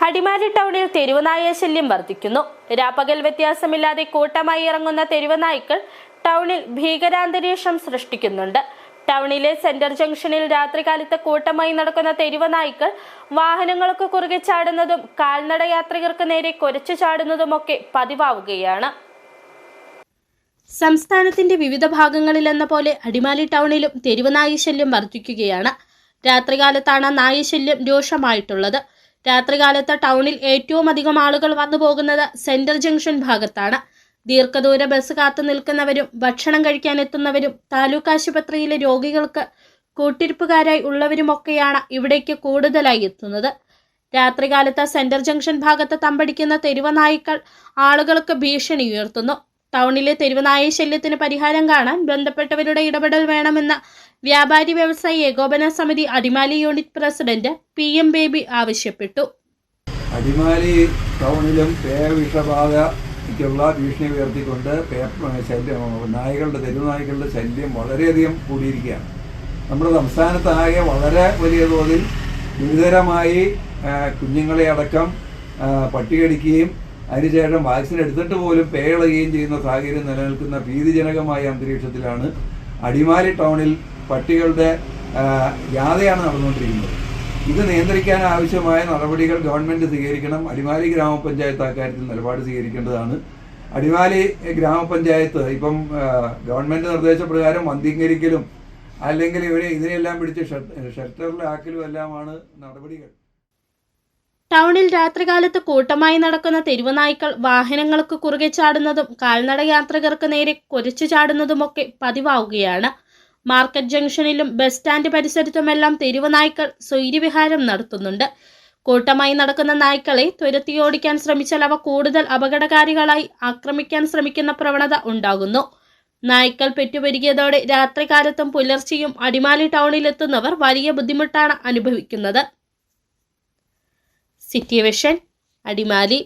അടിമാലി ടൗണിൽ തെരുവുനായ ശല്യം വർദ്ധിക്കുന്നു. രാപ്പകൽ വ്യത്യാസമില്ലാതെ കൂട്ടമായി ഇറങ്ങുന്ന തെരുവുനായ്ക്കൾ ടൗണിൽ ഭീകരാന്തരീക്ഷം സൃഷ്ടിക്കുന്നുണ്ട്. ടൗണിലെ സെന്റർ ജംഗ്ഷനിൽ രാത്രികാലത്ത് കൂട്ടമായി നടക്കുന്ന തെരുവുനായ്ക്കൾ വാഹനങ്ങൾക്ക് കുറുകെ ചാടുന്നതും കാൽനട യാത്രികർക്ക് നേരെ കുരച്ചു ചാടുന്നതുമൊക്കെ പതിവാവുകയാണ്. സംസ്ഥാനത്തിന്റെ വിവിധ ഭാഗങ്ങളിലെന്ന പോലെ അടിമാലി ടൗണിലും തെരുവുനായ ശല്യം വർദ്ധിക്കുകയാണ്. രാത്രികാലത്താണ് നായശല്യം രൂക്ഷമായിട്ടുള്ളത്. രാത്രികാലത്ത് ടൗണിൽ ഏറ്റവും അധികം ആളുകൾ വന്നു പോകുന്നത് സെന്റർ ജംഗ്ഷൻ ഭാഗത്താണ്. ദീർഘദൂര ബസ് കാത്തു നിൽക്കുന്നവരും ഭക്ഷണം കഴിക്കാൻ എത്തുന്നവരും താലൂക്ക് ആശുപത്രിയിലെ രോഗികൾക്ക് കൂട്ടിരിപ്പുകാരായി ഉള്ളവരുമൊക്കെയാണ് ഇവിടേക്ക് കൂടുതലായി എത്തുന്നത്. രാത്രികാലത്ത് സെന്റർ ജംഗ്ഷൻ ഭാഗത്ത് തമ്പടിക്കുന്ന തെരുവുനായ്ക്കൾ ആളുകൾക്ക് ഭീഷണി ഉയർത്തുന്നു. ടൗണിലെ തെരുവുനായ ശല്യത്തിന് പരിഹാരം കാണാൻ ബന്ധപ്പെട്ടവരുടെ ഇടപെടൽ വേണമെന്ന വ്യാപാരി വ്യവസായി ഏകോപന സമിതി Adimali unit president PM baby ആവശ്യപ്പെട്ടു. അടിമാലി ടൗണിലും പേവിഷബാധയ്ക്കുള്ള ഭീഷണി ഉയർത്തിക്കൊണ്ട് തെരുവുനായ്ക്കളുടെ ശല്യം വളരെയധികം കൂടിയിരിക്കുകയാണ്. നമ്മുടെ സംസ്ഥാനത്താകെ വളരെ വലിയ തോതിൽ ഗുരുതരമായി കുഞ്ഞുങ്ങളെ അടക്കം പട്ടികടിക്കുകയും അതിനുശേഷം വാക്സിൻ എടുത്തിട്ട് പോലും പേയിളകുകയും ചെയ്യുന്ന സാഹചര്യം നിലനിൽക്കുന്ന ഭീതിജനകമായ അന്തരീക്ഷത്തിലാണ് അടിമാലി ടൗണിൽ പട്ടികളുടെ ജാഥയാണ് നടന്നുകൊണ്ടിരിക്കുന്നത്. ഇത് നിയന്ത്രിക്കാൻ ആവശ്യമായ നടപടികൾ ഗവൺമെൻറ് സ്വീകരിക്കണം. അടിമാലി ഗ്രാമപഞ്ചായത്ത് അക്കാര്യത്തിൽ നിലപാട് സ്വീകരിക്കേണ്ടതാണ്. അടിമാലി ഗ്രാമപഞ്ചായത്ത് ഇപ്പം ഗവൺമെൻറ് നിർദ്ദേശപ്രകാരം വന്ധീകരിക്കലും അല്ലെങ്കിൽ ഇതിനെല്ലാം പിടിച്ച് ഷെൽട്ടറിലാക്കലും എല്ലാമാണ് നടപടികൾ. ടൗണിൽ രാത്രികാലത്ത് കൂട്ടമായി നടക്കുന്ന തെരുവുനായ്ക്കൾ വാഹനങ്ങൾക്ക് കുറുകെ ചാടുന്നതും കാൽനട യാത്രികർക്ക് നേരെ കുരച്ചു ചാടുന്നതുമൊക്കെ പതിവാവുകയാണ്. മാർക്കറ്റ് ജംഗ്ഷനിലും ബസ് സ്റ്റാൻഡ് പരിസരത്തുമെല്ലാം തെരുവുനായ്ക്കൾ സ്വൈര്യവിഹാരം നടത്തുന്നുണ്ട്. കൂട്ടമായി നടക്കുന്ന നായ്ക്കളെ തുരത്തിയോടിക്കാൻ ശ്രമിച്ചാൽ അവ കൂടുതൽ അപകടകാരികളായി ആക്രമിക്കാൻ ശ്രമിക്കുന്ന പ്രവണത ഉണ്ടാകുന്നു. നായ്ക്കൾ പെറ്റുപെരുകിയതോടെ രാത്രികാലത്തും പുലർച്ചെയും അടിമാലി ടൗണിലെത്തുന്നവർ വലിയ ബുദ്ധിമുട്ടാണ് അനുഭവിക്കുന്നത്. City vision, Adimali.